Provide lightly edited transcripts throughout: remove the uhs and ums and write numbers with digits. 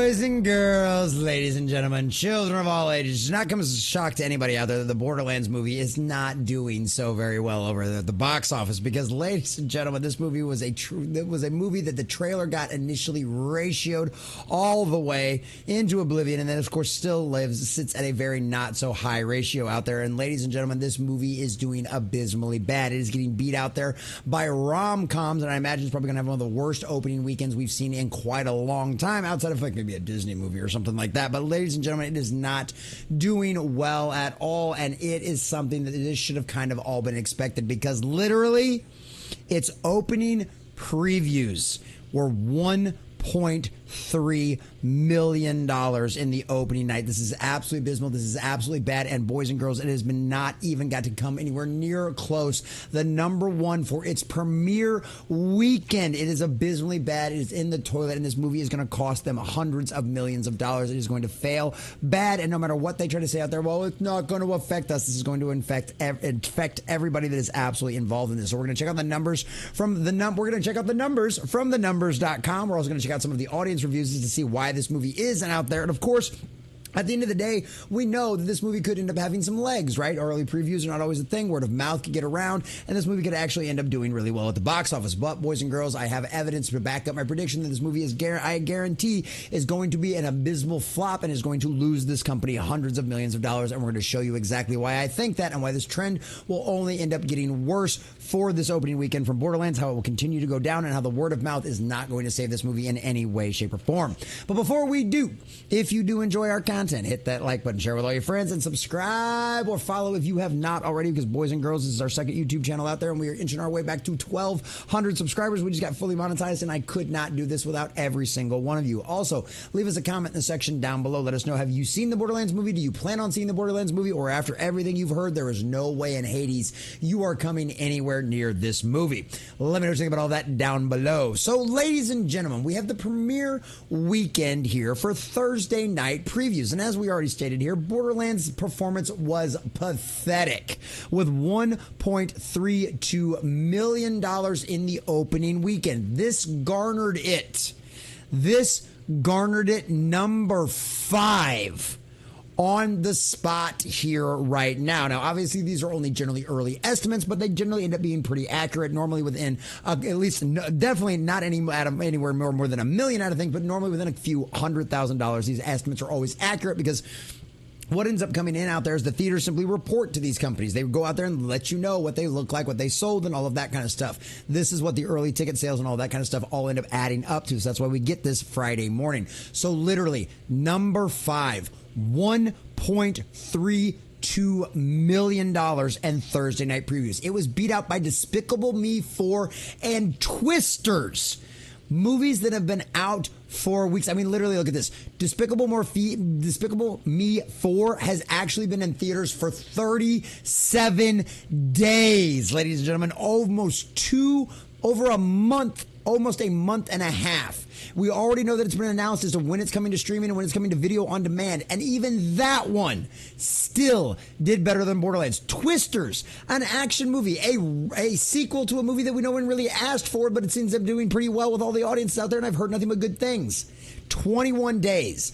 Boys and girls, ladies and gentlemen, children of all ages, it should not come as a shock to anybody out there that the Borderlands movie is not doing so very well over at the box office because, ladies and gentlemen, this movie was a movie that the trailer got initially ratioed all the way into oblivion, and then, of course, sits at a very not so high ratio out there. And, ladies and gentlemen, this movie is doing abysmally bad. It is getting beat out there by rom-coms, and I imagine it's probably going to have one of the worst opening weekends we've seen in quite a long time, outside of like maybe a Disney movie or something like that. But ladies and gentlemen, it is not doing well at all, and it is something that this should have kind of all been expected because literally its opening previews were $1.3 million in the opening night. This is absolutely abysmal. This is absolutely bad. And boys and girls, it has been not even got to come anywhere near close. The number one for its premiere weekend. It is abysmally bad. It is in the toilet, and this movie is going to cost them hundreds of millions of dollars. It is going to fail bad, and no matter what they try to say out there, well, it's not going to affect us. This is going to infect everybody that is absolutely involved in this. So we're going to check out the numbers from the numbers.com. We're also going to check out some of the audience reviews to see why this movie is out there. And of course, at the end of the day, we know that this movie could end up having some legs, right? Early previews are not always a thing. Word of mouth could get around, and this movie could actually end up doing really well at the box office. But, boys and girls, I have evidence to back up my prediction that this movie I guarantee is going to be an abysmal flop and is going to lose this company hundreds of millions of dollars. And we're going to show you exactly why I think that and why this trend will only end up getting worse for this opening weekend from Borderlands, how it will continue to go down, and how the word of mouth is not going to save this movie in any way, shape, or form. But before we do, if you do enjoy our content, hit that like button, share with all your friends, and subscribe or follow if you have not already, because boys and girls, this is our second YouTube channel out there, and we are inching our way back to 1,200 subscribers. We just got fully monetized, and I could not do this without every single one of you. Also, leave us a comment in the section down below. Let us know, have you seen the Borderlands movie? Do you plan on seeing the Borderlands movie? Or after everything you've heard, there is no way in Hades you are coming anywhere near this movie. Let me know what you think about all that down below. So, ladies and gentlemen, we have the premiere weekend here for Thursday night previews, and as we already stated here, Borderlands' performance was pathetic, with $1.32 million in the opening weekend. This garnered it number 5 on the spot here right now. Now, obviously, these are only generally early estimates, but they generally end up being pretty accurate, normally within at least, definitely not anywhere more than $1 million out of things, but normally within a few $100,000. These estimates are always accurate because what ends up coming in out there is the theaters simply report to these companies. They go out there and let you know what they look like, what they sold, and all of that kind of stuff. This is what the early ticket sales and all that kind of stuff all end up adding up to. So that's why we get this Friday morning. So literally, number 5, $1.32 million and Thursday night previews. It was beat out by Despicable Me 4 and Twisters. Movies that have been out for weeks. I mean, literally, look at this. Despicable Me 4 has actually been in theaters for 37 days, ladies and gentlemen. Over a month, almost a month and a half. We already know that it's been announced as to when it's coming to streaming and when it's coming to video on demand. And even that one still did better than Borderlands. Twisters, an action movie, a sequel to a movie that no one really asked for, but it seems to be doing pretty well with all the audiences out there, and I've heard nothing but good things. 21 days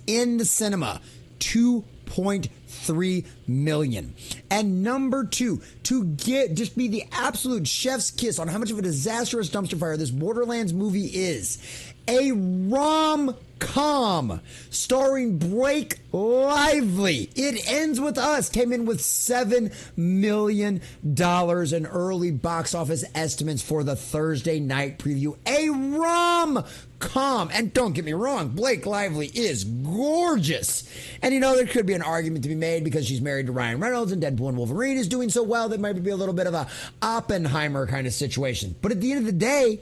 in the cinema, 2.3 million. And number 2, to just be the absolute chef's kiss on how much of a disastrous dumpster fire this Borderlands movie is, a rom-com starring Blake Lively. It Ends With Us came in with $7 million in early box office estimates for the Thursday night preview. A rom-com. And don't get me wrong, Blake Lively is gorgeous. And you know, there could be an argument to be made because she's married to Ryan Reynolds and Deadpool and Wolverine is doing so well that might be a little bit of a Oppenheimer kind of situation. But at the end of the day,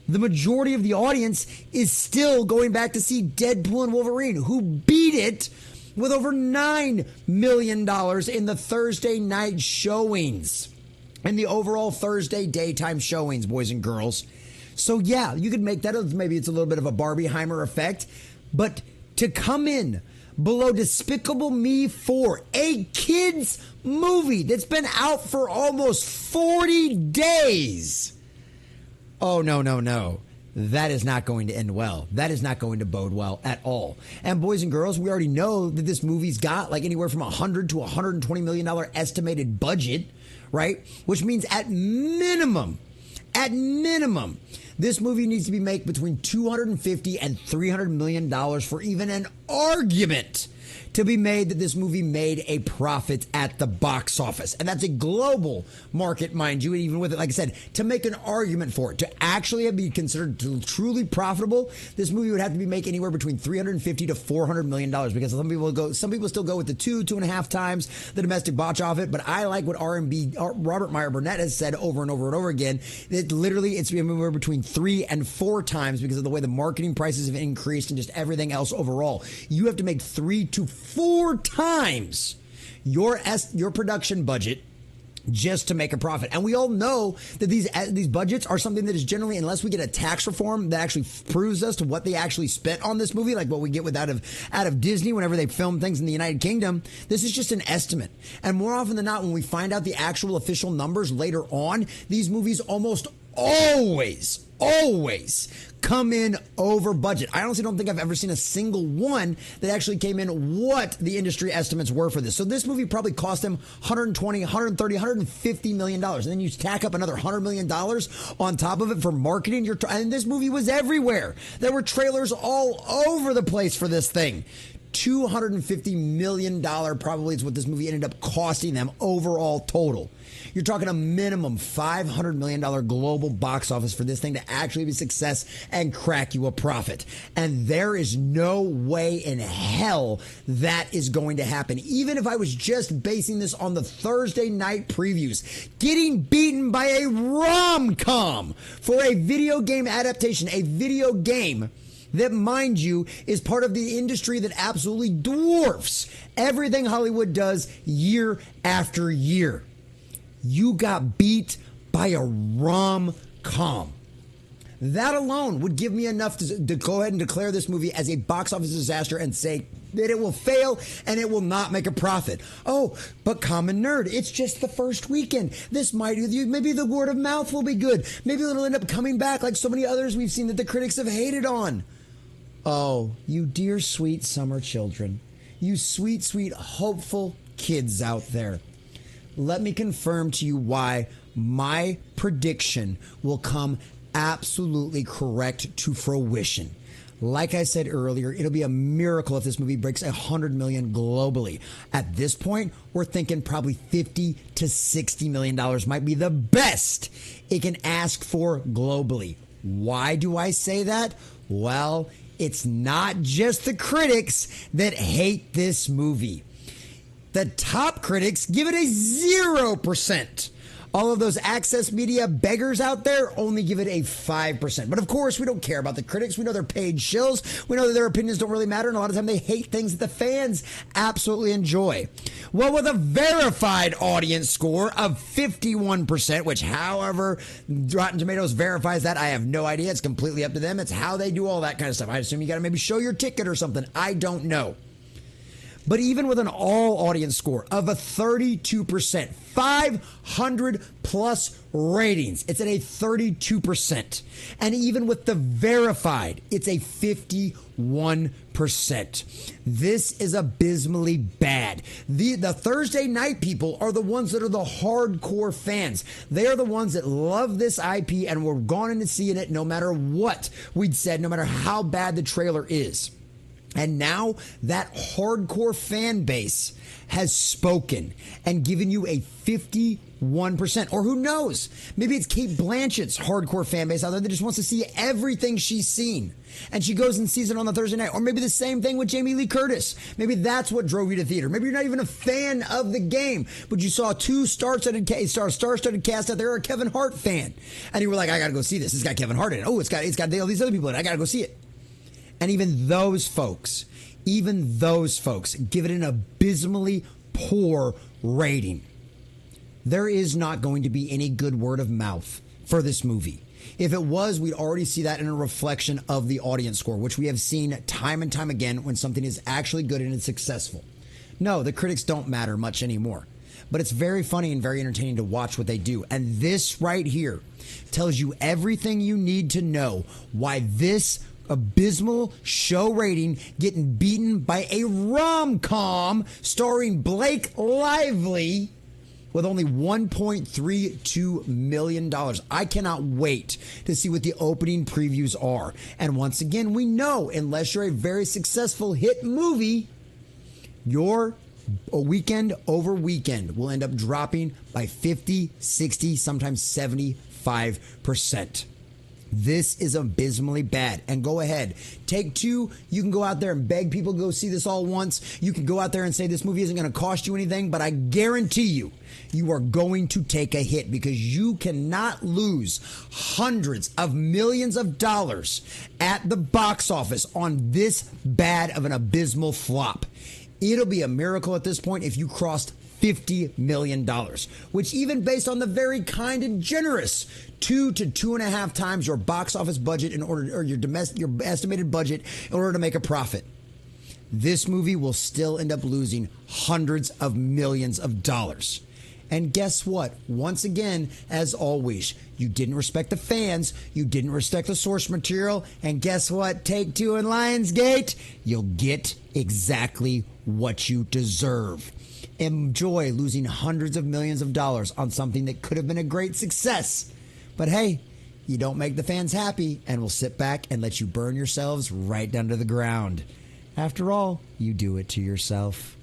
the majority of the audience is still going back to see Deadpool and Wolverine, who beat it with over $9 million in the Thursday night showings and the overall Thursday daytime showings, boys and girls. So yeah, you could make that, maybe it's a little bit of a Barbieheimer effect, but to come in below Despicable Me 4, a kid's movie that's been out for almost 40 days. Oh, no. that is not going to end well. That is not going to bode well at all. And boys and girls, we already know that this movie's got like anywhere from $100 to $120 million estimated budget, right? Which means at minimum, this movie needs to be made between $250 and $300 million for even an argument to be made that this movie made a profit at the box office. And that's a global market, mind you, and even with it, like I said, to make an argument for it, to actually be considered truly profitable, this movie would have to be making anywhere between $350 to $400 million, because some people still go with the 2.5 times the domestic box office. But I like what Robert Meyer Burnett has said over and over and over again, that literally it's anywhere between 3 and 4 times because of the way the marketing prices have increased and just everything else overall. You have to make 3 to 4 times your production budget just to make a profit. And we all know that these budgets are something that is generally, unless we get a tax reform that actually proves us to what they actually spent on this movie, like what we get out of Disney whenever they film things in the United Kingdom, this is just an estimate. And more often than not, when we find out the actual official numbers later on, these movies almost always come in over budget. I honestly don't think I've ever seen a single one that actually came in what the industry estimates were for this. So this movie probably cost them $120, $130, $150 million. And then you tack up another $100 million on top of it for marketing. And this movie was everywhere. There were trailers all over the place for this thing. $250 million probably is what this movie ended up costing them overall total. You're talking a minimum $500 million global box office for this thing to actually be a success and crack you a profit. And there is no way in hell that is going to happen. Even if I was just basing this on the Thursday night previews, getting beaten by a rom-com for a video game adaptation, a video game that, mind you, is part of the industry that absolutely dwarfs everything Hollywood does year after year. You got beat by a rom-com. That alone would give me enough to go ahead and declare this movie as a box office disaster and say that it will fail and it will not make a profit. Oh, but Common Nerd, it's just the first weekend. Maybe the word of mouth will be good. Maybe it'll end up coming back like so many others we've seen that the critics have hated on. Oh, you dear sweet summer children. You sweet, sweet, hopeful kids out there. Let me confirm to you why my prediction will come absolutely correct to fruition. Like I said earlier, it'll be a miracle if this movie breaks 100 million globally. At this point, we're thinking probably $50 to $60 million might be the best it can ask for globally. Why do I say that? Well, it's not just the critics that hate this movie. The top critics give it a 0%. All of those access media beggars out there only give it a 5%. But of course, we don't care about the critics. We know they're paid shills. We know that their opinions don't really matter. And a lot of time they hate things that the fans absolutely enjoy. Well, with a verified audience score of 51%, which however Rotten Tomatoes verifies that, I have no idea. It's completely up to them. It's how they do all that kind of stuff. I assume you got to maybe show your ticket or something. I don't know. But even with an all audience score of a 32%, 500 plus ratings, it's at a 32%. And even with the verified, it's a 51%. This is abysmally bad. The Thursday night people are the ones that are the hardcore fans. They are the ones that love this IP and were gone into seeing it no matter what we'd said, no matter how bad the trailer is. And now that hardcore fan base has spoken and given you a 51%. Or who knows? Maybe it's Cate Blanchett's hardcore fan base out there that just wants to see everything she's seen. And she goes and sees it on the Thursday night. Or maybe the same thing with Jamie Lee Curtis. Maybe that's what drove you to theater. Maybe you're not even a fan of the game, but you saw two star-studded cast out there, or a Kevin Hart fan. And you were like, I got to go see this. It's got Kevin Hart in it. Oh, it's got all these other people in it. I got to go see it. And even those folks give it an abysmally poor rating. There is not going to be any good word of mouth for this movie. If it was, we'd already see that in a reflection of the audience score, which we have seen time and time again when something is actually good and it's successful. No, the critics don't matter much anymore. but it's very funny and very entertaining to watch what they do. And this right here tells you everything you need to know why this abysmal show rating getting beaten by a rom-com starring Blake Lively with only $1.32 million. I cannot wait to see what the opening previews are. And once again, we know unless you're a very successful hit movie, your weekend over weekend will end up dropping by 50, 60, sometimes 75%. This is abysmally bad. And go ahead. Take two. You can go out there and beg people to go see this all once. You can go out there and say this movie isn't going to cost you anything, but I guarantee you, you are going to take a hit because you cannot lose hundreds of millions of dollars at the box office on this bad of an abysmal flop. It'll be a miracle at this point if you crossed $50 million, which even based on the very kind and generous 2 to 2.5 times your box office budget in order, or your estimated budget in order to make a profit, this movie will still end up losing hundreds of millions of dollars. And guess what? Once again, as always, you didn't respect the fans, you didn't respect the source material, and guess what? Take-Two and Lionsgate, you'll get exactly what you deserve. Enjoy losing hundreds of millions of dollars on something that could have been a great success. But hey, you don't make the fans happy, and we'll sit back and let you burn yourselves right down to the ground. After all, you do it to yourself.